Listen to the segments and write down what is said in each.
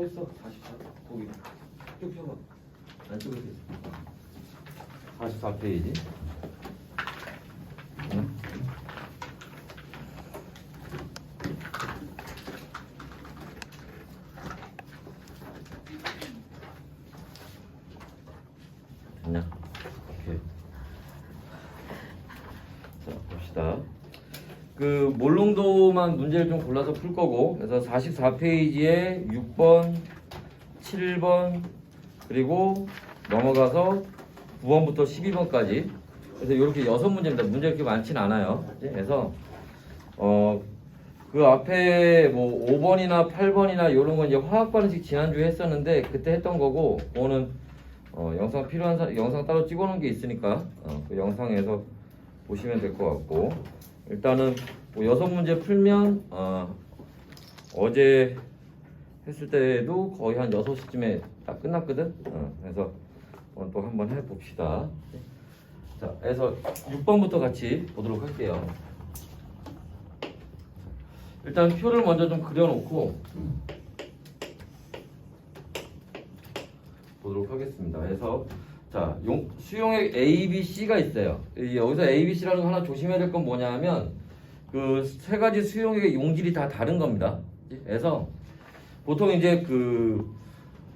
써 있어. 44. 거기. 쭉 펴봐. 안쪽에 있어. 44페이지. 응? 됐냐? 오케이. 자, 봅시다. 그 몰롱도만 문제를 좀 골라서 풀 거고, 그래서 44페이지에 6번, 7번, 그리고 넘어가서 9번부터 12번까지. 그래서 이렇게 6문제입니다. 문제 이렇게 많진 않아요. 그래서 그 앞에 뭐 5번이나 8번이나 이런 건 이제 화학 반응식 지난주에 했었는데 그때 했던 거고, 그거는 영상 필요한 사람 영상 따로 찍어놓은 게 있으니까 그 영상에서 보시면 될 것 같고, 일단은 뭐 6문제 풀면 어제 했을 때도 거의 한 6시쯤에 딱 끝났거든. 그래서 또 한번 해봅시다. 자, 그래서 6번부터 같이 보도록 할게요. 일단 표를 먼저 좀 그려놓고 보도록 하겠습니다. 그래서 자, 수용액 A, B, C가 있어요. 여기서 A, B, C라는 거 하나 조심해야 될 건 뭐냐 하면 그 세 가지 수용액의 용질이 다 다른 겁니다. 그래서 보통 이제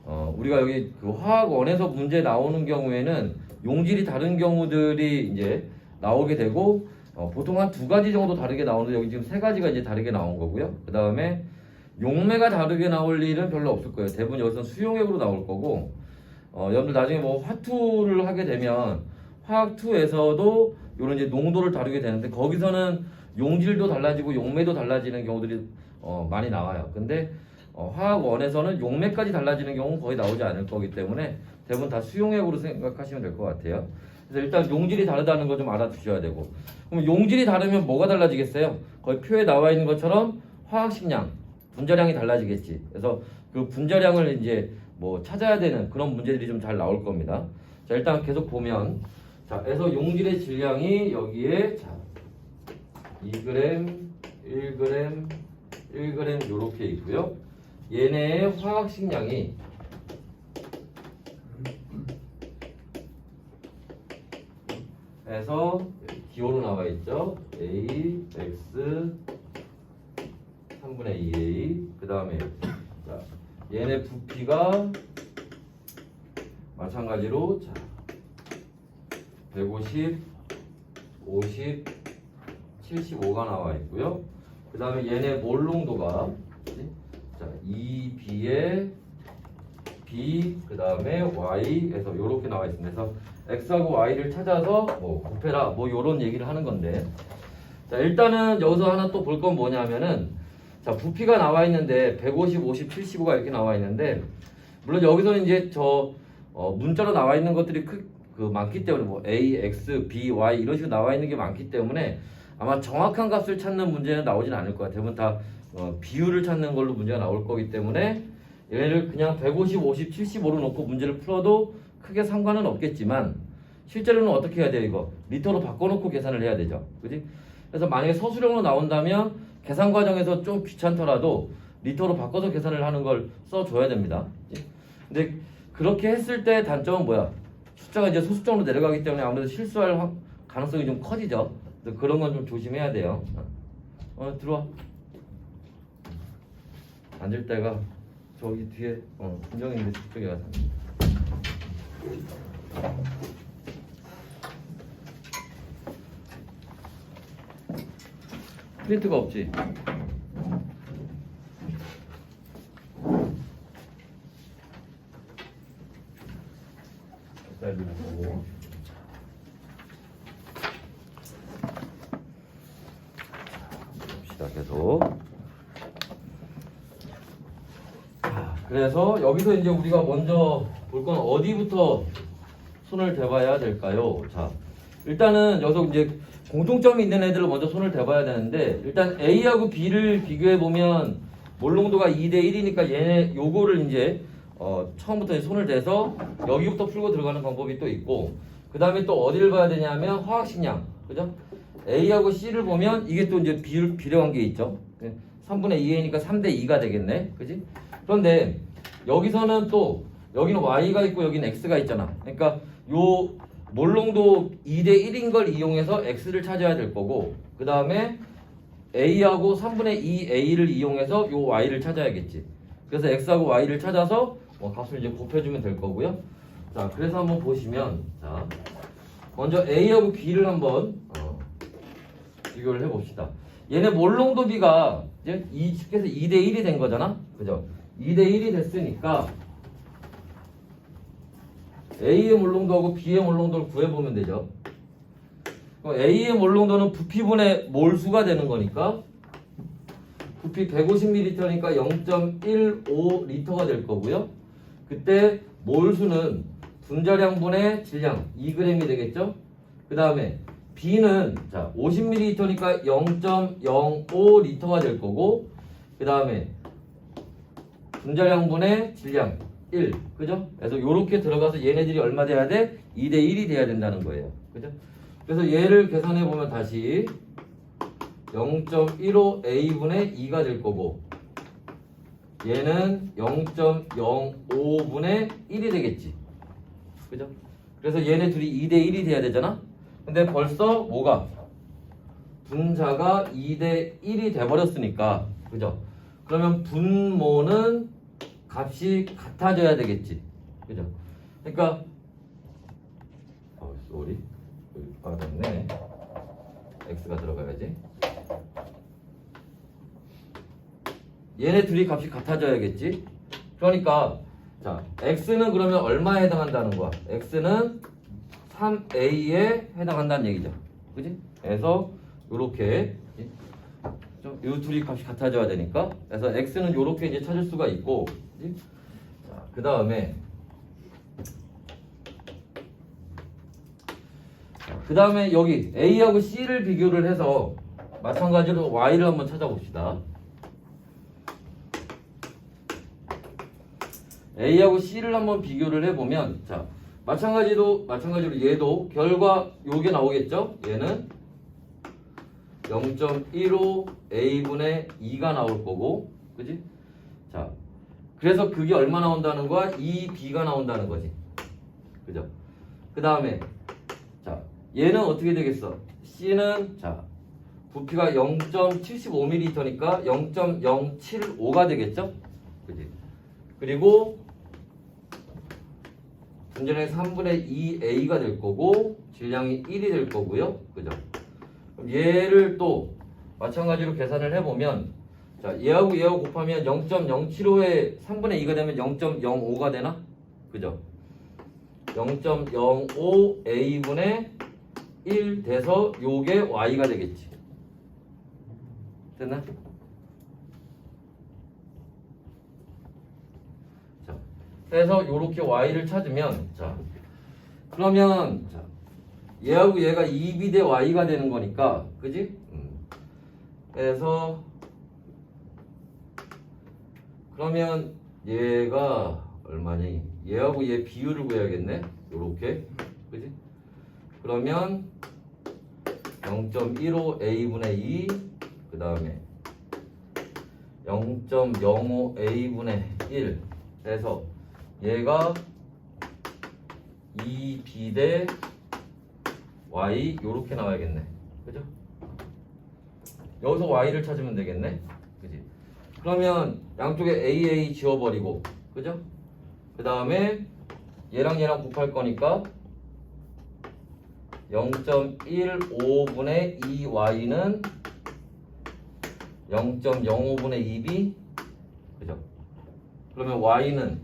우리가 여기 그 화학원에서 문제 나오는 경우에는 용질이 다른 경우들이 이제 나오게 되고, 보통 한 2가지 정도 다르게 나오는데 여기 지금 3가지가 이제 다르게 나온 거고요. 그 다음에 용매가 다르게 나올 일은 별로 없을 거예요. 대부분 여기서 수용액으로 나올 거고, 여러분들 나중에 뭐 화투를 하게 되면 화학2에서도 이런 이제 농도를 다루게 되는데 거기서는 용질도 달라지고 용매도 달라지는 경우들이 많이 나와요. 근데 화학1에서는 용매까지 달라지는 경우는 거의 나오지 않을 거기 때문에 대부분 다 수용액으로 생각하시면 될 것 같아요. 그래서 일단 용질이 다르다는 거 좀 알아두셔야 되고, 그럼 용질이 다르면 뭐가 달라지겠어요? 거의 표에 나와 있는 것처럼 화학식량, 분자량이 달라지겠지. 그래서 그 분자량을 이제 뭐 찾아야 되는 그런 문제들이 좀 잘 나올 겁니다. 자, 일단 계속 보면, 자, 그래서 용질의 질량이 여기에 자 2g, 1g, 1g 요렇게 있고요. 얘네의 화학식량이 해서 기호로 나와 있죠. A, X, 3분의 2A. 그 다음에 자, 얘네 부피가 마찬가지로 자 150, 50, 75가 나와 있고요. 그 다음에 얘네 몰농도가 자 2B에 B, 그 다음에 Y에서 이렇게 나와 있습니다. 그래서 X하고 Y를 찾아서 뭐 곱해라 뭐 이런 얘기를 하는 건데, 자 일단은 여기서 하나 또 볼 건 뭐냐면은 자 부피가 나와 있는데 150, 50, 75가 이렇게 나와 있는데, 물론 여기서는 이제 문자로 나와 있는 것들이 많기 때문에 뭐 A, X, B, Y 이런 식으로 나와 있는 게 많기 때문에 아마 정확한 값을 찾는 문제는 나오진 않을 것 같아요. 대부분 다 비율을 찾는 걸로 문제가 나올 거기 때문에 얘를 그냥 150, 50, 75로 놓고 문제를 풀어도 크게 상관은 없겠지만 실제로는 어떻게 해야 돼요? 이거 리터로 바꿔놓고 계산을 해야 되죠. 그지? 그래서 만약에 서술형으로 나온다면 계산 과정에서 좀 귀찮더라도 리터로 바꿔서 계산을 하는 걸 써줘야 됩니다. 그치? 근데 그렇게 했을 때 단점은 뭐야? 숫자가 이제 소수점으로 내려가기 때문에 아무래도 실수할 가능성이 좀 커지죠. 그래서 그런 건 좀 조심해야 돼요. 들어와. 앉을 때가 저기 뒤에 분정인데 저쪽에 가서. 프린트가 없지? 기다리고. 봅시다 계속. 그래서 여기서 이제 우리가 먼저 볼 건 어디부터 손을 대봐야 될까요? 자, 일단은 여기서 이제 공통점이 있는 애들을 먼저 손을 대봐야 되는데, 일단 A하고 B를 비교해 보면 몰농도가 2대 1이니까 얘네 요거를 이제 처음부터 이제 손을 대서 여기부터 풀고 들어가는 방법이 또 있고, 그 다음에 또 어디를 봐야 되냐면 화학식량, 그죠? A하고 C를 보면 이게 또 이제 비례 관계 있죠. 3분의 2A니까 3대 2가 되겠네, 그지? 그런데 여기서는 또 여기는 y가 있고 여기는 x가 있잖아. 그러니까 요 몰롱도 2대 1인 걸 이용해서 x를 찾아야 될 거고, 그 다음에 a하고 3분의 2 a를 이용해서 요 y를 찾아야겠지. 그래서 x하고 y를 찾아서 값을 이제 곱해주면 될 거고요. 자, 그래서 한번 보시면, 자, 먼저 a하고 b를 한번 비교를 해봅시다. 얘네 몰롱도비가 이제 쉽게 해서 2대 1이 된 거잖아, 그죠? 2대 1이 됐으니까 A의 몰롱도하고 B의 몰롱도를 구해보면 되죠. A의 몰롱도는 부피분의 몰수가 되는 거니까 부피 150ml니까 0.15L가 될 거고요. 그때 몰수는 분자량분의 질량 2g이 되겠죠. 그 다음에 B는 자 50ml니까 0.05L가 될 거고, 그 다음에 분자량분의 질량 1, 그죠? 그래서 요렇게 들어가서 얘네들이 얼마 돼야 돼? 2대 1이 돼야 된다는 거예요. 그죠? 그래서 얘를 계산해 보면 다시 0.15A분의 2가 될 거고, 얘는 0.05분의 1이 되겠지. 그죠? 그래서 얘네 둘이 2대 1이 돼야 되잖아? 근데 벌써 뭐가? 분자가 2대 1이 돼버렸으니까, 그죠? 그러면 분모는 값이 같아져야 되겠지. 그죠? 그러니까 쏘리 여기 빠졌네. x가 들어가야지. 얘네 둘이 값이 같아져야겠지. 그러니까 자 x는 그러면 얼마에 해당한다는 거야? x는 3a에 해당한다는 얘기죠. 그지? 그래서 요렇게 이 둘이 값이 같아져야 되니까, 그래서 x는 요렇게 이제 찾을 수가 있고, 그 다음에 여기 A하고 C를 비교를 해서 마찬가지로 Y를 한번 찾아봅시다. A하고 C를 한번 비교를 해보면, 자 마찬가지로 얘도 결과 요게 나오겠죠. 얘는 0.15 A분의 2가 나올 거고, 그지? 자 그래서 그게 얼마 나온다는 거야? 2B가 나온다는 거지. 그죠? 그 다음에 자 얘는 어떻게 되겠어? C는 자 부피가 0.75ml니까 0.075가 되겠죠? 그지? 그리고 분자량이 3분의 2A가 될 거고, 질량이 1이 될 거고요. 그죠? 그럼 얘를 또 마찬가지로 계산을 해보면, 자, 얘하고 곱하면 0.075에 3분의 2가 되면 0.05가 되나? 그죠? 0.05A분의 1 돼서 요게 Y가 되겠지. 됐나? 자, 그래서 요렇게 Y를 찾으면, 자, 그러면, 자, 얘하고 얘가 2B 대 Y가 되는 거니까, 그지? 그래서 그러면 얘가 얼마니? 얘하고 얘 비율을 구해야겠네. 요렇게. 그지? 그러면 0.15A분의 2, 그 다음에 0.05A분의 1 해서 얘가 2B 대 Y 요렇게 나와야겠네. 그죠? 여기서 Y를 찾으면 되겠네. 그지? 그러면 양쪽에 AA 지워버리고, 그죠? 그 다음에 얘랑 곱할 거니까 0.15분의 2y는 0.05분의 2b, 그죠? 그러면 y는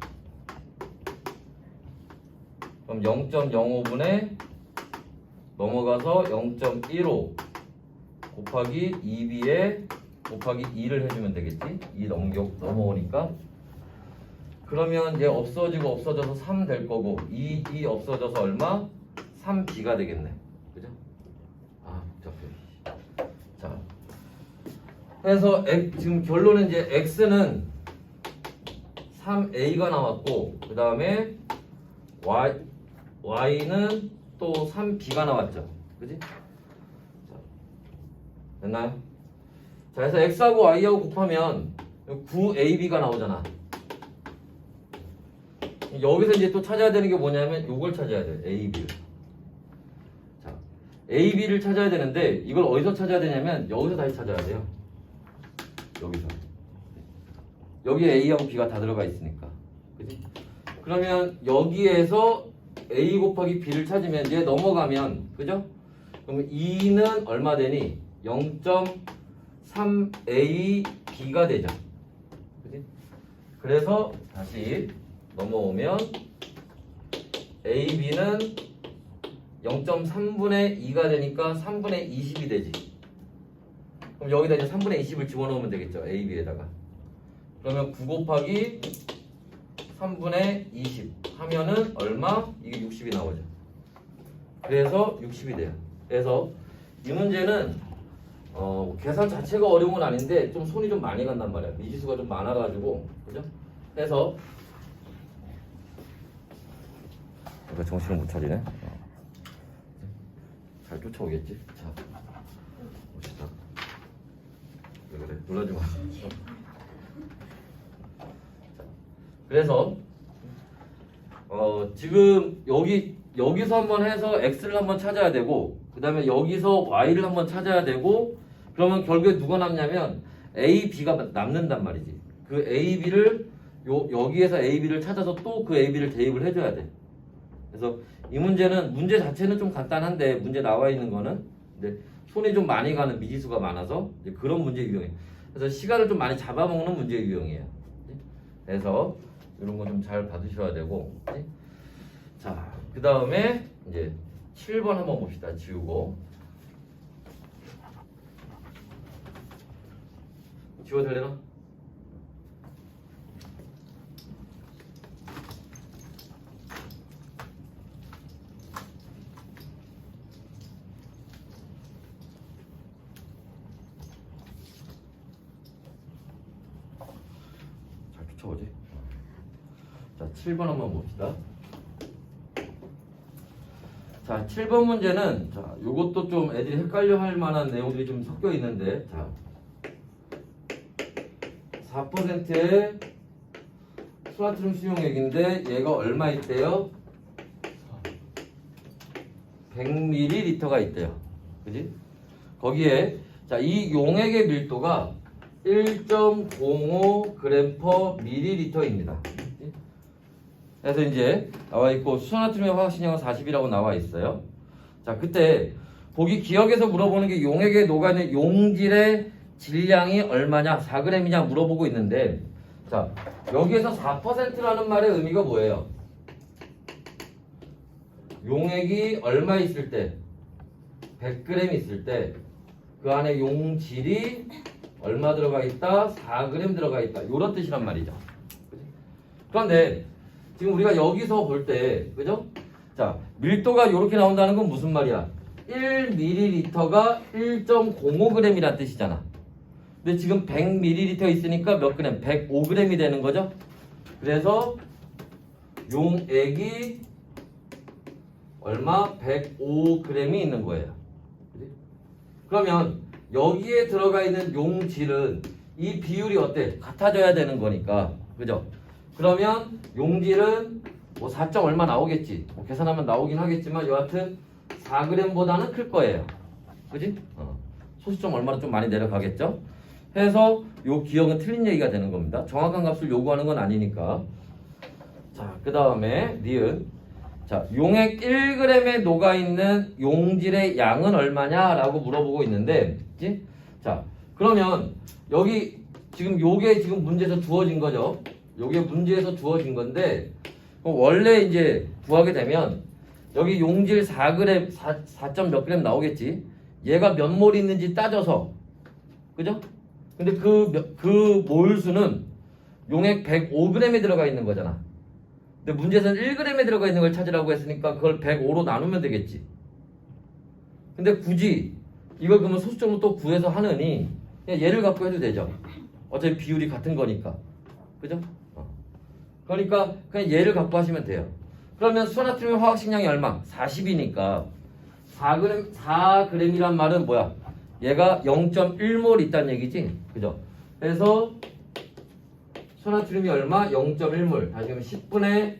그럼 0.05분의 넘어가서 0.15 곱하기 2b에 곱하기 2를 해주면 되겠지? 2 넘어오니까. 그러면 얘 없어져서 3 될 거고, 2 없어져서 얼마? 3b가 되겠네. 그죠? 복잡해. 자, 그래서 지금 결론은 이제 x는 3a가 나왔고, 그 다음에 y는 또 3b가 나왔죠. 그지? 자, 됐나요? 자, 그래서 x하고 y하고 곱하면 9ab가 나오잖아. 여기서 이제 또 찾아야 되는 게 뭐냐면 이걸 찾아야 돼. AB를. 자, AB를 찾아야 되는데 이걸 어디서 찾아야 되냐면 여기서 다시 찾아야 돼요. 여기서. 여기에 A하고 B가 다 들어가 있으니까. 그치? 그러면 여기에서 A 곱하기 B를 찾으면 이제 넘어가면 그죠? 그러면 2는 얼마 되니? 0.3AB가 되죠. 그치? 그래서 다시 넘어오면 AB는 0.3분의 2가 되니까 3분의 20이 되지. 그럼 여기다 이제 3분의 20을 집어넣으면 되겠죠. AB에다가. 그러면 9 곱하기 3분의 20 하면은 얼마? 이게 60이 나오죠. 그래서 60이 돼요. 그래서 이 문제는 계산 자체가 어려운 건 아닌데 좀 손이 좀 많이 간단 말이야. 미지수가 좀 많아가지고 그죠? 그래서 내가 정신을 못 차리네. 잘 쫓아오겠지. 자, 봅시다. 왜 그래? 놀라지 마. 그래서 지금 여기서 한번 해서 x를 한번 찾아야 되고 그 다음에 여기서 y를 한번 찾아야 되고 그러면 결국에 누가 남냐면 a, b가 남는단 말이지. 그 a, b를 여기에서 a, b를 찾아서 또 그 a, b를 대입을 해줘야 돼. 그래서 이 문제는 문제 자체는 좀 간단한데 문제 나와 있는 거는 근데 손이 좀 많이 가는 미지수가 많아서 이제 그런 문제 유형이에요. 그래서 시간을 좀 많이 잡아먹는 문제 유형이에요. 그래서 이런 거 좀 잘 받으셔야 되고. 자, 그 다음에 이제 7번 한번 봅시다. 지우고. 지워도 되려나? 잘 쫓아오지? 자, 7번 한번 봅시다. 자, 7번 문제는 자, 요것도 좀 애들이 헷갈려 할 만한 내용들이 좀 섞여 있는데 자, 4%의 수나트륨 수용액인데 얘가 얼마 있대요? 100ml가 있대요. 그지? 거기에 자, 이 용액의 밀도가 1.05g/ml입니다. 그래서 이제 나와 있고 수소나트륨의 화학식량은 40이라고 나와 있어요. 자, 그때 보기 기억에서 물어보는 게 용액에 녹아있는 용질의 질량이 얼마냐, 4g이냐 물어보고 있는데 자, 여기에서 4%라는 말의 의미가 뭐예요? 용액이 얼마 있을 때? 100g 있을 때 그 안에 용질이 얼마 들어가 있다? 4g 들어가 있다. 이런 뜻이란 말이죠. 그런데 지금 우리가 여기서 볼 때, 그죠? 자, 밀도가 이렇게 나온다는 건 무슨 말이야? 1ml가 1.05g이란 뜻이잖아. 근데 지금 100ml 있으니까 몇 그램? 105g이 되는 거죠? 그래서 용액이 얼마? 105g이 있는 거예요. 그치? 그러면 여기에 들어가 있는 용질은 이 비율이 어때? 같아져야 되는 거니까. 그죠? 그러면 용질은 뭐 4. 얼마 나오겠지. 뭐 계산하면 나오긴 하겠지만 여하튼 4g보다는 클 거예요. 그지? 소수점 얼마나 좀 많이 내려가겠죠? 해서 요 기억은 틀린 얘기가 되는 겁니다. 정확한 값을 요구하는 건 아니니까. 자, 그 다음에 니은. 자, 용액 1g에 녹아있는 용질의 양은 얼마냐라고 물어보고 있는데, 그치? 자, 그러면 여기 지금 요게 지금 문제에서 주어진 거죠. 요게 문제에서 주어진 건데, 원래 이제 구하게 되면 여기 용질 4g, 4. 몇 g 나오겠지. 얘가 몇 몰 있는지 따져서, 그죠? 근데 그 몰수는 용액 105g에 들어가 있는 거잖아. 근데 문제에서는 1g에 들어가 있는 걸 찾으라고 했으니까 그걸 105로 나누면 되겠지. 근데 굳이 이걸 그러면 소수점으로 또 구해서 하느니 그냥 얘를 갖고 해도 되죠. 어차피 비율이 같은 거니까. 그죠? 그러니까 그냥 얘를 갖고 하시면 돼요. 그러면 수소나트륨의 화학식량이 얼마? 40이니까 4g이란 말은 뭐야? 얘가 0.1몰 있다는 얘기지. 그죠? 그래서 수소나트륨이 얼마? 0.1몰. 다시 그러면 10분의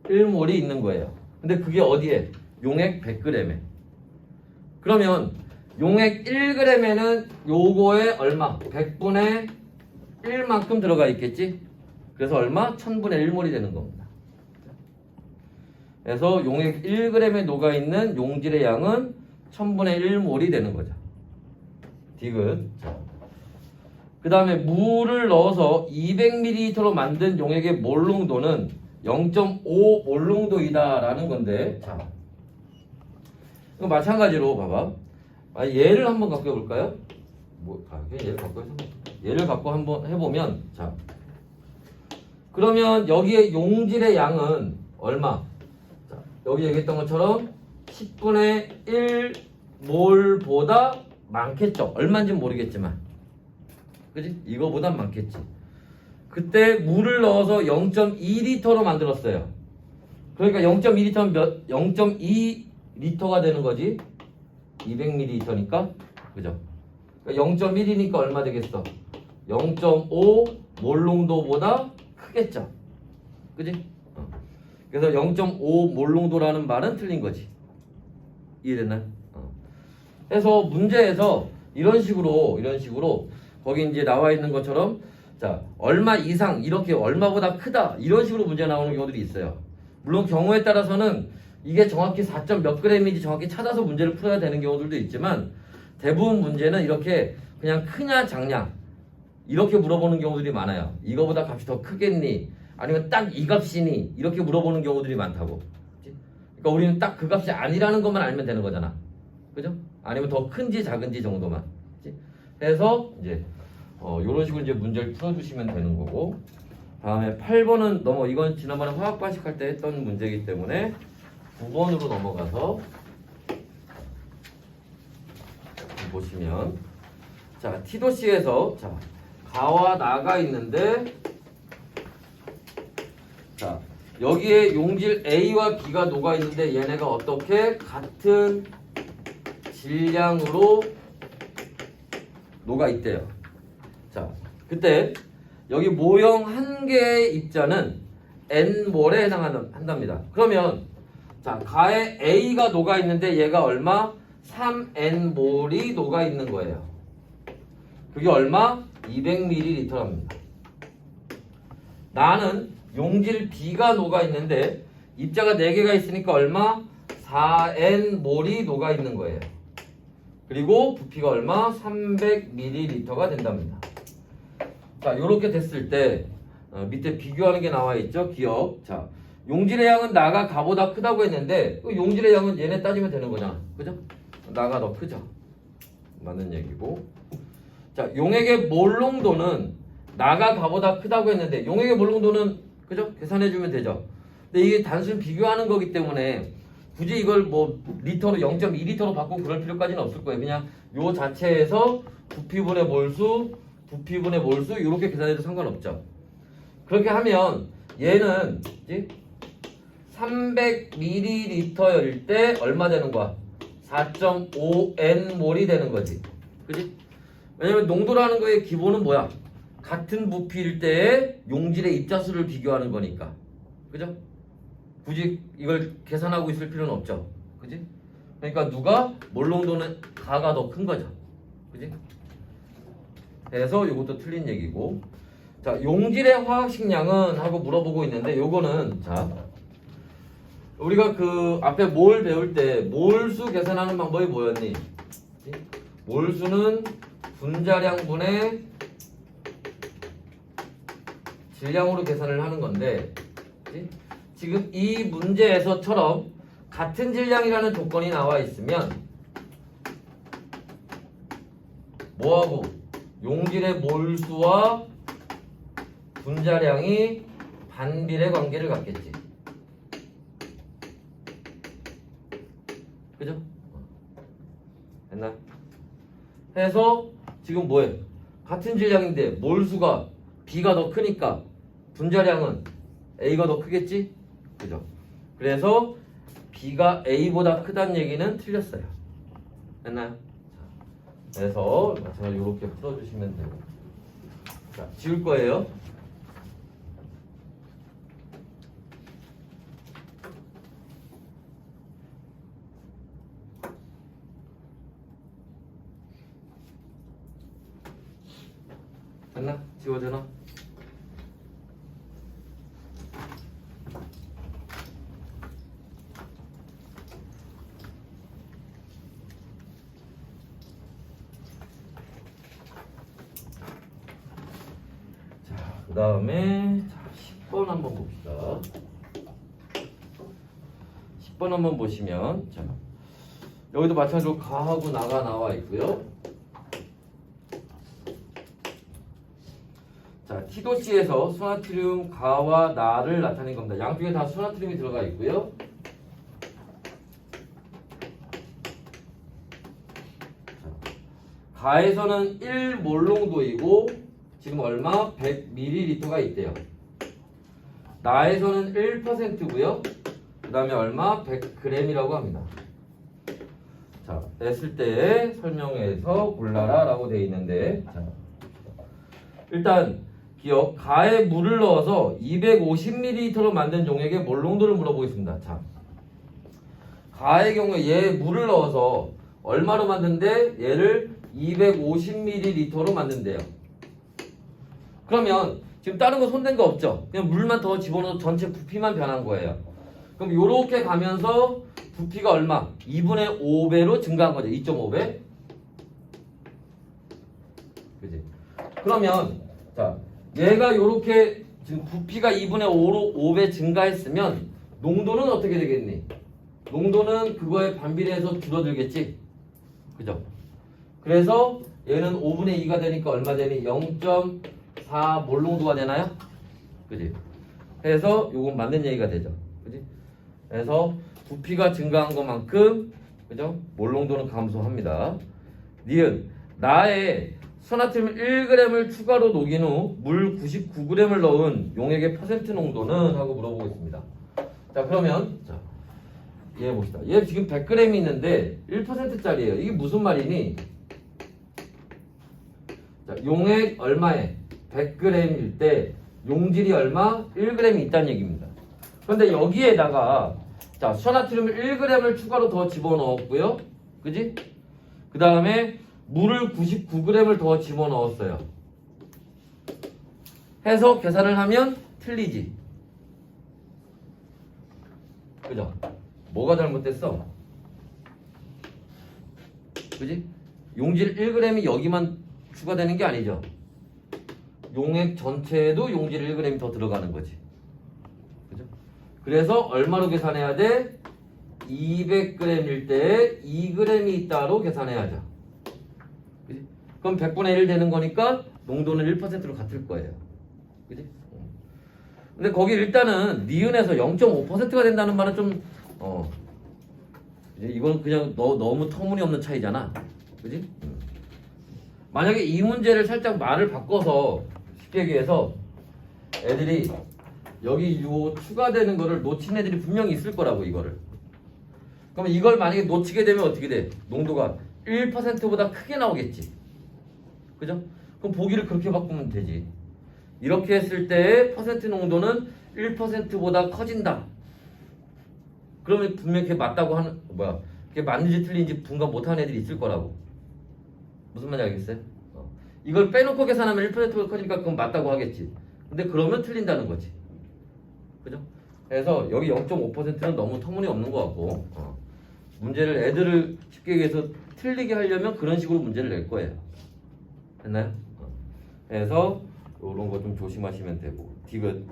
1몰이 있는 거예요. 근데 그게 어디에? 용액 100g에. 그러면 용액 1g에는 요거에 얼마? 100분의 1만큼 들어가 있겠지? 그래서 얼마? 1000분의 1몰이 되는 겁니다. 그래서 용액 1g에 녹아있는 용질의 양은 1000분의 1몰이 되는 거죠. 디귿. 그 다음에 물을 넣어서 200ml로 만든 용액의 몰농도는 0.5 몰농도이다라는 건데, 자, 이거 마찬가지로 봐봐. 얘를 한번 갖고 해볼까요? 얘를 갖고 한번 해보면, 자, 그러면 여기에 용질의 양은 얼마? 자, 여기 얘기했던 것처럼 10분의 1몰보다 많겠죠. 얼마인지는 모르겠지만, 그지? 이거보단 많겠지. 그때 물을 넣어서 0.2리터로 만들었어요. 그러니까 0.2리터면 0.2리터가 되는 거지. 200ml니까, 그죠? 그러니까 0.1이니까 얼마 되겠어? 0.5 몰농도보다 크겠죠. 그지? 그래서 0.5 몰농도라는 말은 틀린 거지. 이해됐나요? 그래서 문제에서 이런 식으로 거기 이제 나와 있는 것처럼, 자, 얼마 이상, 이렇게 얼마보다 크다, 이런 식으로 문제 나오는 경우들이 있어요. 물론 경우에 따라서는 이게 정확히 4점 몇 g인지 정확히 찾아서 문제를 풀어야 되는 경우들도 있지만, 대부분 문제는 이렇게 그냥 크냐 작냐 이렇게 물어보는 경우들이 많아요. 이거보다 값이 더 크겠니? 아니면 딱 이 값이니? 이렇게 물어보는 경우들이 많다고. 그러니까 우리는 딱 그 값이 아니라는 것만 알면 되는 거잖아. 그죠? 아니면 더 큰지 작은지 정도만. 해서 이제 이런 식으로 이제 문제를 풀어주시면 되는 거고, 다음에 8번은 이건 지난번에 화학 과식할 때 했던 문제이기 때문에 9번으로 넘어가서 보시면, 자, T도시에서 자, 가와 나가 있는데, 자, 여기에 용질 A와 B가 녹아 있는데 얘네가 어떻게 같은 질량으로 녹아 있대요. 자, 그때 여기 모형 한 개의 입자는 N몰에 해당한답니다. 그러면 자, 가에 A가 녹아 있는데 얘가 얼마? 3N몰이 녹아 있는 거예요. 그게 얼마? 200ml랍니다. 나는 용질 B가 녹아 있는데 입자가 4개가 있으니까 얼마? 4N몰이 녹아 있는 거예요. 그리고 부피가 얼마? 300ml가 된답니다. 자, 이렇게 됐을 때 밑에 비교하는 게 나와 있죠. 기억. 자, 용질의 양은 나가 가보다 크다고 했는데 용질의 양은 얘네 따지면 되는 거잖아. 그죠? 나가 더 크죠. 맞는 얘기고. 자, 용액의 몰농도는 나가 가보다 크다고 했는데 용액의 몰농도는, 그죠? 계산해주면 되죠. 근데 이게 단순 비교하는 거기 때문에 굳이 이걸 뭐 리터로 0.2리터로 바꾸고 그럴 필요까지는 없을 거예요. 그냥 요 자체에서 부피분의 몰수 이렇게 계산해도 상관없죠. 그렇게 하면 얘는 300ml일 때 얼마 되는 거야? 4.5N몰이 되는 거지. 그지? 왜냐면 농도라는 거의 기본은 뭐야? 같은 부피일 때의 용질의 입자수를 비교하는 거니까. 그죠? 굳이 이걸 계산하고 있을 필요는 없죠. 그지? 그러니까 누가 몰농도는 가가 더 큰 거죠. 그지? 그래서 이것도 틀린 얘기고. 자, 용질의 화학식량은 하고 물어보고 있는데 요거는, 자, 우리가 그 앞에 몰 배울 때 몰수 계산하는 방법이 뭐였니? 몰수는 분자량분의 질량으로 계산을 하는 건데, 지금 이 문제에서처럼 같은 질량이라는 조건이 나와 있으면 뭐하고? 용질의 몰수와 분자량이 반비례 관계를 갖겠지. 그죠? 됐나? 해서 지금 뭐해? 같은 질량인데 몰수가 B가 더 크니까 분자량은 A가 더 크겠지? 그죠? 그래서 B가 A보다 크다는 얘기는 틀렸어요. 됐나요? 그래서 마찬가지로 이렇게 풀어주시면 되고. 자, 지울 거예요. 됐나? 지워져나? 그 다음에 10번 한번 봅시다. 10번 한번 보시면 자, 여기도 마찬가지로 가하고 나가 나와 있고요. 자, T도시에서 수나트륨 가와 나를 나타낸 겁니다. 양쪽에 다 수나트륨이 들어가 있고요. 자, 가에서는 1몰롱도이고 지금 얼마? 100ml가 있대요. 나에서는 1%고요. 그 다음에 얼마? 100g이라고 합니다. 자, 냈을 때 설명해서 골라라 라고 되어 있는데 자, 일단 기억, 가에 물을 넣어서 250ml로 만든 용액의 몰농도를 물어보겠습니다. 자, 가의 경우에 얘 물을 넣어서 얼마로 만든대? 얘를 250ml로 만든대요. 그러면 지금 다른 거 손댄 거 없죠? 그냥 물만 더 집어넣어서 전체 부피만 변한 거예요. 그럼 요렇게 가면서 부피가 얼마? 2분의 5배로 증가한 거죠. 2.5배. 그지? 그러면 자, 얘가 요렇게 지금 부피가 2분의 5배 증가했으면 농도는 어떻게 되겠니? 농도는 그거에 반비례해서 줄어들겠지. 그죠? 그래서 얘는 5분의 2가 되니까 얼마 되니? 0.4 몰농도가 되나요? 그지? 해서 요건 맞는 얘기가 되죠. 그지? 그래서 부피가 증가한 것만큼 그죠? 몰농도는 감소합니다. 니은 나의 수나트륨 1g을 추가로 녹인 후 물 99g을 넣은 용액의 퍼센트 농도는? 하고 물어보겠습니다. 자, 그러면 자, 얘 봅시다. 얘 지금 100g이 있는데 1%짜리예요. 이게 무슨 말이니? 자, 용액 얼마에? 100g일 때 용질이 얼마? 1g이 있다는 얘기입니다. 그런데 여기에다가 자, 수나트륨 1g을 추가로 더 집어넣었고요. 그지? 그 다음에 물을 99g을 더 집어넣었어요. 해서 계산을 하면 틀리지. 그죠? 뭐가 잘못됐어? 그지? 용질 1g이 여기만 추가되는 게 아니죠. 용액 전체에도 용질 1g이 더 들어가는 거지. 그죠? 그래서 얼마로 계산해야 돼? 200g일 때 2g이 있다로 계산해야죠. 그지? 그럼 100분의 1 되는 거니까 농도는 1%로 같을 거예요. 그지? 근데 거기 일단은 니은에서 0.5%가 된다는 말은 좀 이건 그냥 너무 터무니없는 차이잖아. 그지? 만약에 이 문제를 살짝 말을 바꿔서 쉽게 얘기해서 애들이 여기 요 추가되는 거를 놓친 애들이 분명히 있을 거라고 이거를. 그러면 이걸 만약에 놓치게 되면 어떻게 돼? 농도가 1%보다 크게 나오겠지. 그죠? 그럼 보기를 그렇게 바꾸면 되지. 이렇게 했을 때 퍼센트 농도는 1%보다 커진다. 그러면 분명히 그게 맞다고 하는 그게 맞는지 틀린지 분간 못하는 애들이 있을 거라고. 무슨 말인지 알겠어요? 이걸 빼놓고 계산하면 1%가 커지니까 그건 맞다고 하겠지. 근데 그러면 틀린다는 거지. 그죠? 그래서 여기 0.5%는 너무 터무니없는 것 같고 문제를 애들을 쉽게 얘기해서 틀리게 하려면 그런 식으로 문제를 낼 거예요. 됐나요? 그래서 이런 거 좀 조심하시면 되고. 디귿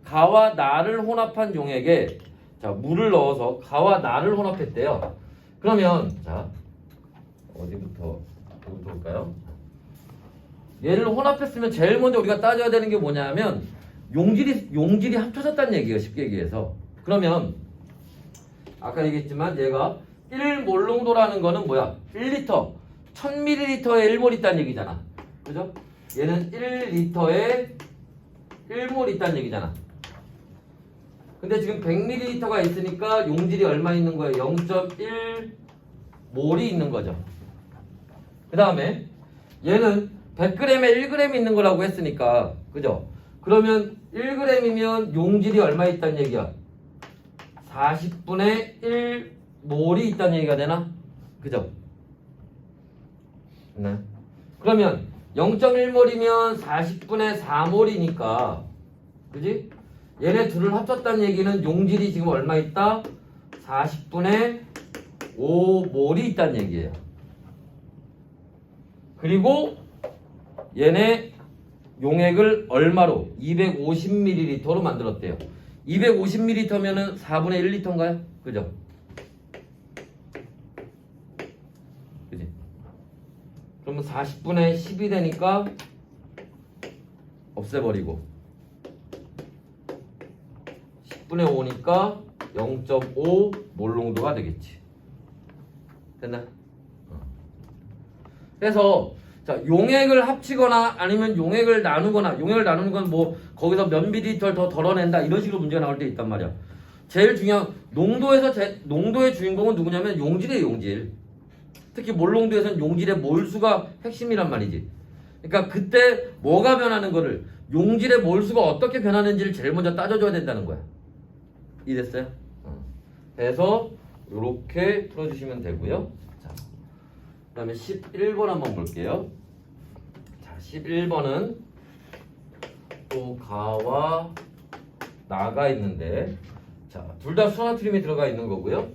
가와 나를 혼합한 용액에 자, 물을 넣어서 가와 나를 혼합했대요. 그러면 자, 어디부터 볼까요? 얘를 혼합했으면 제일 먼저 우리가 따져야 되는 게 뭐냐면 용질이 합쳐졌다는 얘기예요. 쉽게 얘기해서. 그러면 아까 얘기했지만 얘가 1몰농도라는 거는 뭐야? 1리터 1000ml에 1몰 있다는 얘기잖아. 그죠? 얘는 1리터에 1몰 있다는 얘기잖아. 근데 지금 100ml가 있으니까 용질이 얼마 있는 거예요? 0.1몰이 있는 거죠. 그 다음에 얘는 100g에 1g 있는 거라고 했으니까 그죠? 그러면 1g이면 용질이 얼마 있다는 얘기야? 40분의 1몰이 있다는 얘기가 되나? 그죠? 네. 그러면 0.1몰이면 40분의 4몰이니까 그지? 얘네 둘을 합쳤다는 얘기는 용질이 지금 얼마 있다? 40분의 5몰이 있다는 얘기예요. 그리고 얘네 용액을 얼마로? 250ml로 만들었대요. 250ml면은 4분의 1리터인가요? 그죠? 그지? 그러면 40분의 10이 되니까 없애버리고 10분의 5니까 0.5 몰농도가 되겠지. 됐나? 그래서 자, 용액을 합치거나 아니면 용액을 나누거나 용액을 나누는 건 뭐 거기서 몇 밀리리터를 더 덜어낸다 이런 식으로 문제가 나올 때 있단 말이야. 제일 중요한 농도의 주인공은 누구냐면 용질이에요. 용질. 특히 몰농도에서는 용질의 몰수가 핵심이란 말이지. 그러니까 그때 뭐가 변하는 거를 용질의 몰수가 어떻게 변하는지를 제일 먼저 따져줘야 된다는 거야. 이해됐어요? 그래서 이렇게 풀어주시면 되고요. 자, 그 다음에 11번 한번 볼게요. 자, 11번은 또 가와 나가 있는데 자, 둘 다 수나트륨이 들어가 있는 거고요.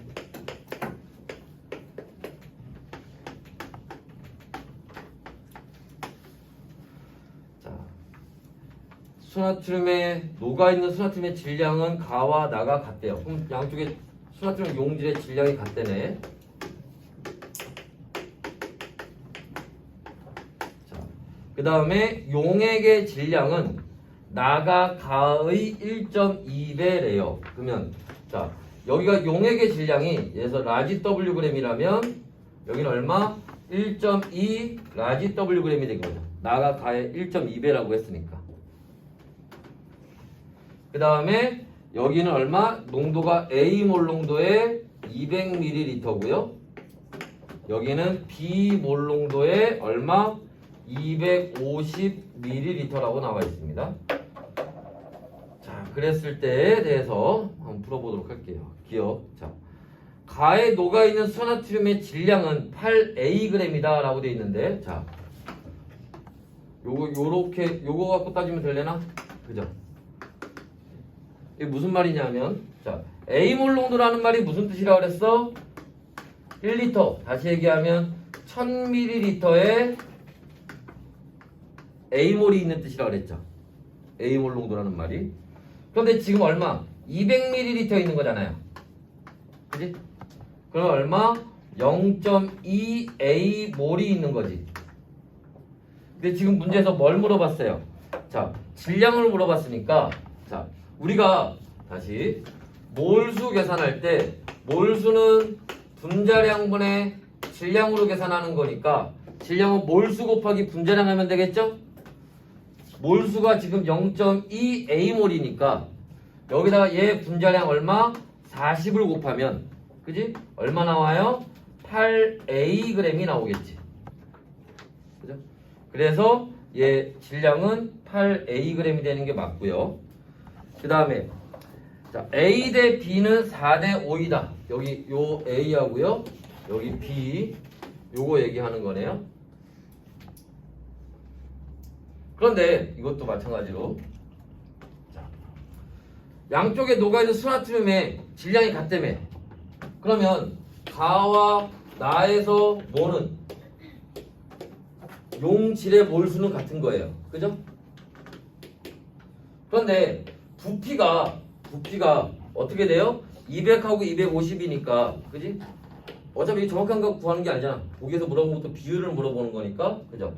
수나트륨에 녹아있는 수나트륨의 질량은 가와 나가 같대요. 그럼 양쪽에 수나트륨 용질의 질량이 같대네. 그 다음에 용액의 질량은 나가 가의 1.2배래요. 그러면 자 여기가 용액의 질량이 예를 라지 Wg이라면 여기는 얼마? 1.2 라지 Wg이 되거든요. 나가 가의 1.2배라고 했으니까. 그 다음에 여기는 얼마? 농도가 A몰 농도의 200ml고요. 여기는 B몰 농도의 얼마? 250ml라고 나와 있습니다. 자, 그랬을 때에 대해서 한번 풀어보도록 할게요. 기억. 자, 가에 녹아있는 수나트륨의 질량은 8Ag이다 라고 되어 있는데, 자, 요거 갖고 따지면 되려나? 그죠? 이게 무슨 말이냐면, 자, A몰 농도라는 말이 무슨 뜻이라고 그랬어? 1리터. 다시 얘기하면 1000ml에 A몰이 있는 뜻이라고 그랬죠. A몰 농도라는 말이. 그런데 지금 얼마? 200ml 있는 거잖아요. 그지? 그럼 얼마? 0.2A몰이 있는 거지. 근데 지금 문제에서 뭘 물어봤어요? 자, 질량을 물어봤으니까 자, 우리가 다시 몰수 계산할 때 몰수는 분자량분의 질량으로 계산하는 거니까 질량은 몰수 곱하기 분자량 하면 되겠죠? 몰수가 지금 0.2A몰이니까 여기다가 얘 분자량 얼마? 40을 곱하면 그지? 얼마 나와요? 8Ag이 나오겠지. 그죠? 그래서 얘 질량은 8Ag이 되는 게 맞고요. 그 다음에 자, A 대 B는 4대 5이다. 여기 요 A하고요. 여기 B 요거 얘기하는 거네요. 그런데 이것도 마찬가지로 자, 양쪽에 녹아있는 수나트륨의 질량이 같다며. 그러면 가와 나에서 뭐는 용질의 몰수는 같은 거예요. 그죠? 그런데 부피가 어떻게 돼요? 200하고 250이니까 그지? 어차피 정확한 거 구하는 게 아니잖아. 거기에서 물어본 것도 비율을 물어보는 거니까 그죠?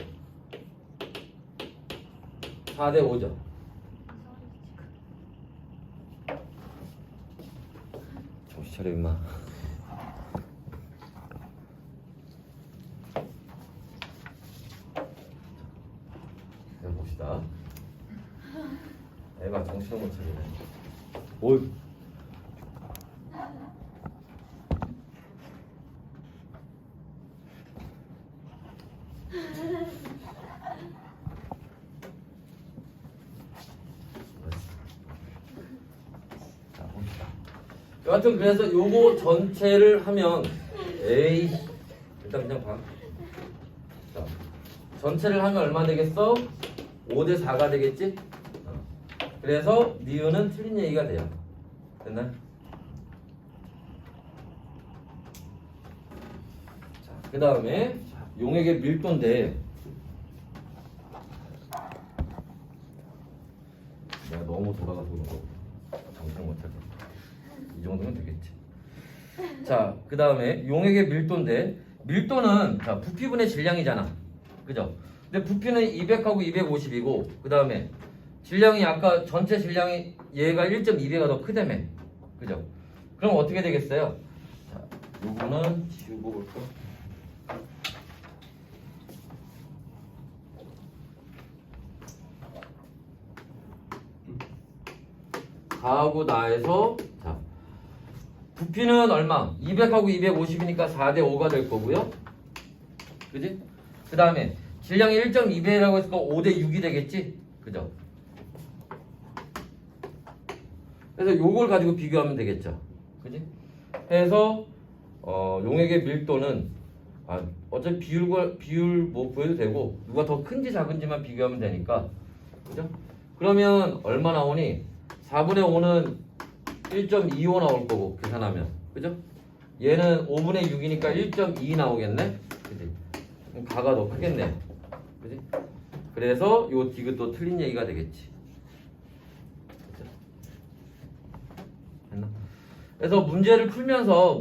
4대 5죠. 정신 차려 임마. 자, 봅시다. 애가 정신을 못 차리네. 어이. 자, 봅시다. 여하튼 그래서 요거 전체를 하면 에이 일단 그냥 봐. 자, 전체를 하면 얼마 되겠어? 5대 4가 되겠지? 그래서 니은은 틀린 얘기가 돼요. 됐나요? 자, 그 다음에 용액의 밀도인데 내가 너무 돌아가서 그런 거 정상 못할 거. 이 정도면 되겠지. 자, 그 다음에 용액의 밀도인데 밀도는 자, 부피분의 질량이잖아. 그죠? 근데 부피는 200하고 250이고 그 다음에 질량이 아까 전체 질량이 얘가 1.2배가 더 크다며. 그죠? 그럼 어떻게 되겠어요? 자, 요거는 지우고 볼까? 가하고 나에서 자, 부피는 얼마? 200하고 250이니까 4대 5가 될 거고요. 그지? 그 다음에 질량이 1.2배라고 했으니까 5대 6이 되겠지? 그죠? 그래서 요걸 가지고 비교하면 되겠죠. 그지? 해서 용액의 밀도는 어차피 비율 뭐 구해도 되고 누가 더 큰지 작은지만 비교하면 되니까. 그죠? 그러면 얼마 나오니? 4분의 5는 1.25 나올 거고 계산하면. 그죠? 얘는 5분의 6이니까 1.2 나오겠네? 그지? 그럼 가가 더 크겠네. 그지? 그래서 요 디귿도 틀린 얘기가 되겠지. 그죠? 됐나? 그래서 문제를 풀면서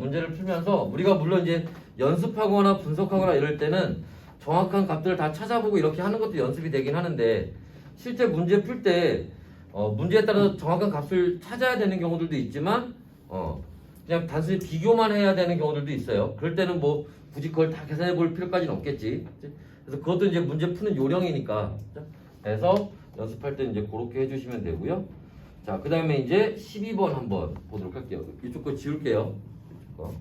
우리가 물론 이제 연습하거나 분석하거나 이럴 때는 정확한 값들을 다 찾아보고 이렇게 하는 것도 연습이 되긴 하는데 실제 문제 풀 때 문제에 따라서 정확한 값을 찾아야 되는 경우들도 있지만 그냥 단순히 비교만 해야 되는 경우들도 있어요. 그럴 때는 뭐 굳이 그걸 다 계산해 볼 필요까지는 없겠지. 그래서 그것도 이제 문제 푸는 요령이니까. 그래서 연습할 때 이제 그렇게 해주시면 되고요. 자, 그 다음에 이제 12번 한번 보도록 할게요. 이쪽 거 지울게요. 이쪽 거.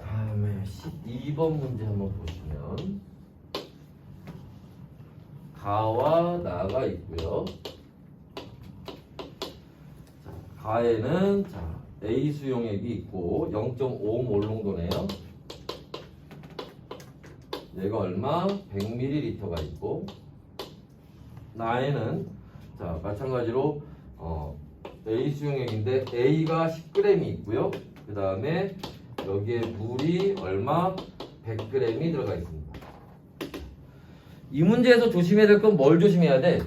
다음에 12번 문제 한번 보시면 가와 나가 있고요. 자, 가에는 A 수용액이 있고 0.5몰 농도네요. 얘가 얼마? 100ml가 있고 나에는 마찬가지로 A 수용액인데 A가 10g이 있고요. 그 다음에 여기에 물이 얼마? 100g이 들어가 있습니다. 이 문제에서 조심해야 될 건 뭘 조심해야 돼?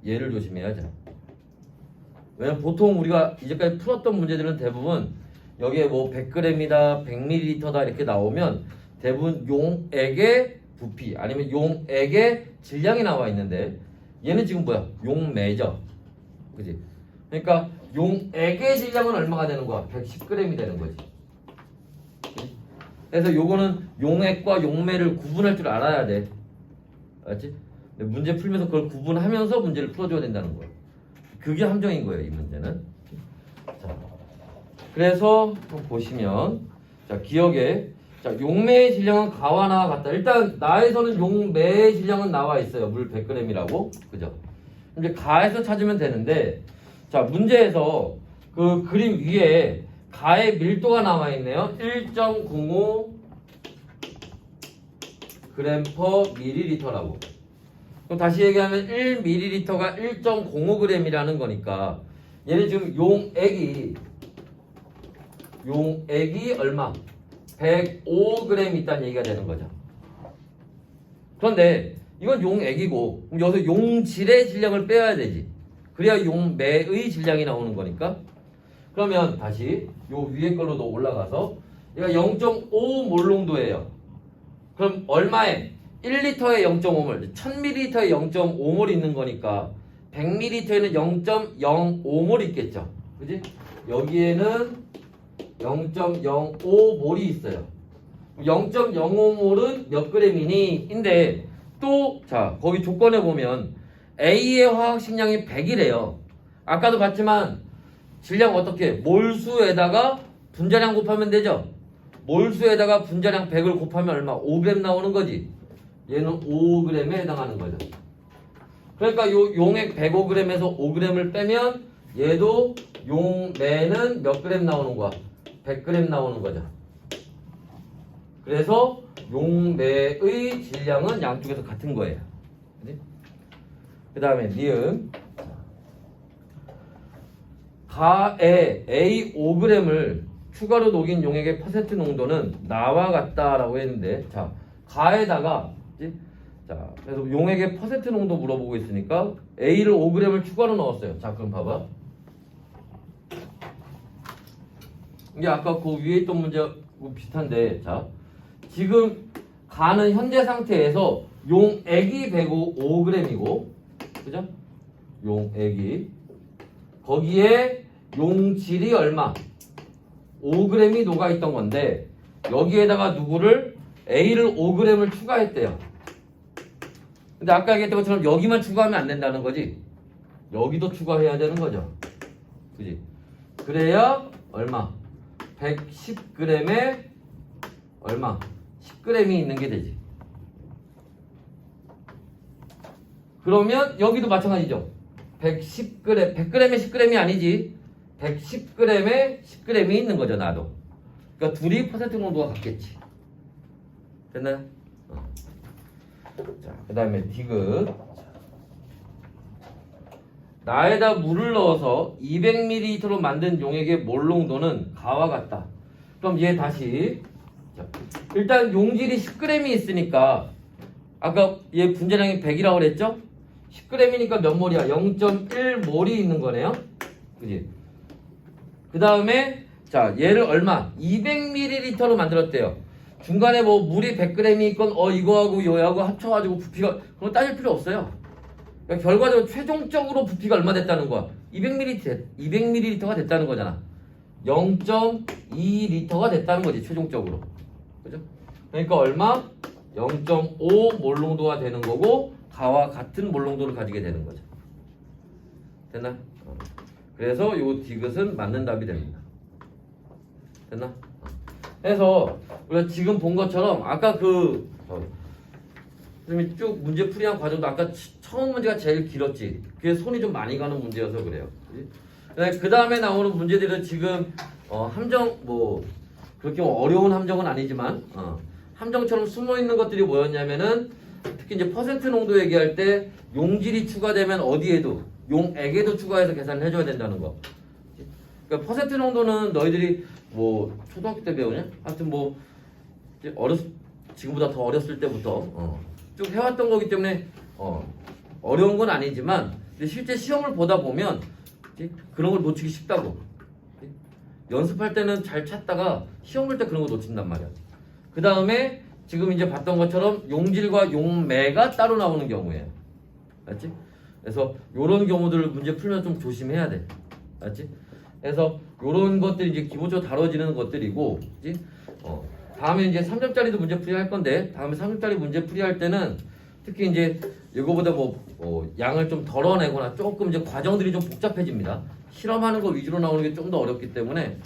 얘를 조심해야죠. 왜냐면 보통 우리가 이제까지 풀었던 문제들은 대부분 여기에 뭐 100g이다, 100ml다 이렇게 나오면 대부분 용액의 부피 아니면 용액의 질량이 나와 있는데 얘는 지금 뭐야? 용매죠. 그지? 그러니까 용액의 질량은 얼마가 되는 거야? 110g이 되는 거지. 그래서 요거는 용액과 용매를 구분할 줄 알아야 돼. 알았지? 문제 풀면서 그걸 구분하면서 문제를 풀어줘야 된다는 거야. 그게 함정인 거예요, 이 문제는. 자, 그래서 보시면 기억에 용매의 질량은 가와 나와 같다. 일단 나에서는 용매의 질량은 나와 있어요. 물 100g이라고. 그죠? 이제 가에서 찾으면 되는데 문제에서 그 그림 위에 가의 밀도가 나와 있네요. 1.05 g/ml라고. 그럼 다시 얘기하면 1ml가 1.05g이라는 거니까 얘는 지금 용액이 얼마? 105g 있다는 얘기가 되는 거죠. 그런데 이건 용액이고 그럼 여기서 용질의 질량을 빼야 되지. 그래야 용매의 질량이 나오는 거니까. 그러면 다시 요 위에 걸로도 올라가서 얘가 0.5몰 농도예요. 그럼 얼마에? 1리터에 0.5몰, 1000ml에 0.5몰 있는 거니까 100ml에는 0.05몰 있겠죠. 그지? 여기에는 0.05몰이 있어요. 0.05몰은 몇 g이니? 인데 또 거기 조건에 보면 A의 화학식량이 100이래요. 아까도 봤지만 질량 어떻게? 몰수에다가 분자량 곱하면 되죠. 몰수에다가 분자량 100을 곱하면 얼마? 5g 나오는 거지. 얘는 5g에 해당하는 거죠. 그러니까 요 용액 105g에서 5g을 빼면 얘도 용매는 몇 그램 나오는 거야? 100g 나오는 거죠. 그래서 용매의 질량은 양쪽에서 같은 거예요. 그 다음에 니은 가에 A 5g을 추가로 녹인 용액의 퍼센트 농도는 나와 같다라고 했는데, 자 가에다가 자 그래서 용액의 퍼센트 농도 물어보고 있으니까 A를 5g을 추가로 넣었어요. 자 그럼 봐봐. 이게 아까 그 위에 있던 문제하고 비슷한데, 자 지금 가는 현재 상태에서 용액이 105g이고, 그죠? 용액이 거기에 용질이 얼마? 5g이 녹아있던 건데 여기에다가 누구를 A를 5g을 추가했대요. 근데 아까 얘기했던 것처럼 여기만 추가하면 안 된다는 거지. 여기도 추가해야 되는 거죠. 그지? 그래야 얼마? 110g에 얼마? 10g이 있는 게 되지. 그러면 여기도 마찬가지죠. 110g, 100g에 10g이 아니지. 110g에 10g이 있는 거죠, 나도. 그러니까 둘이 퍼센트 농도가 같겠지. 됐나요? 자, 그 다음에 디귿. 나에다 물을 넣어서 200ml로 만든 용액의 몰 농도는 가와 같다. 그럼 얘 다시. 자, 일단 용질이 10g이 있으니까 아까 얘 분자량이 100이라고 그랬죠? 10g이니까 몇 몰이야? 0.1몰이 있는 거네요. 그지? 그 다음에 자 얘를 얼마? 200ml로 만들었대요. 중간에 뭐 물이 100g이 있건 이거하고 요하고 합쳐가지고 부피가 그건 따질 필요 없어요. 그러니까 결과적으로 최종적으로 부피가 얼마 됐다는 거야? 200ml가 됐다는 거잖아. 0.2L가 됐다는 거지 최종적으로. 그죠? 그러니까 얼마? 0.5몰 농도가 되는 거고 가와 같은 몰 농도를 가지게 되는 거죠. 됐나? 그래서 요 디귿은 맞는 답이 됩니다. 됐나? 그래서 우리가 지금 본 것처럼 아까 선생님이 쭉 문제 풀이한 과정도 아까 처음 문제가 제일 길었지. 그게 손이 좀 많이 가는 문제여서 그래요. 그 다음에 나오는 문제들은 지금 함정 뭐 그렇게 어려운 함정은 아니지만 함정처럼 숨어 있는 것들이 뭐였냐면은 특히 이제 퍼센트 농도 얘기할 때 용질이 추가되면 어디에도 용액에도 추가해서 계산을 해줘야 된다는 거. 그러니까 퍼센트 농도는 너희들이 뭐 초등학교 때 배우냐? 하여튼 뭐 지금보다 더 어렸을 때부터 쭉 해왔던 거기 때문에 어려운 건 아니지만 근데 실제 시험을 보다 보면 그런 걸 놓치기 쉽다고. 연습할 때는 잘 찾다가 시험 볼 때 그런 거 놓친단 말이야. 그 다음에 지금 이제 봤던 것처럼 용질과 용매가 따로 나오는 경우에, 맞지? 그래서 요런 경우들을 문제 풀면 좀 조심해야 돼, 맞지? 그래서 요런 것들이 이제 기본적으로 다뤄지는 것들이고, 그치? 다음에 이제 3점짜리도 문제 풀이할 건데, 다음에 3점짜리 문제 풀이할 때는 특히 이제 이거보다 양을 좀 덜어내거나 조금 이제 과정들이 좀 복잡해집니다. 실험하는 거 위주로 나오는 게 좀 더 어렵기 때문에,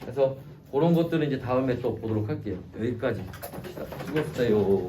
그래서 그런 것들은 이제 다음에 또 보도록 할게요. 여기까지 합시다. 수고했어요.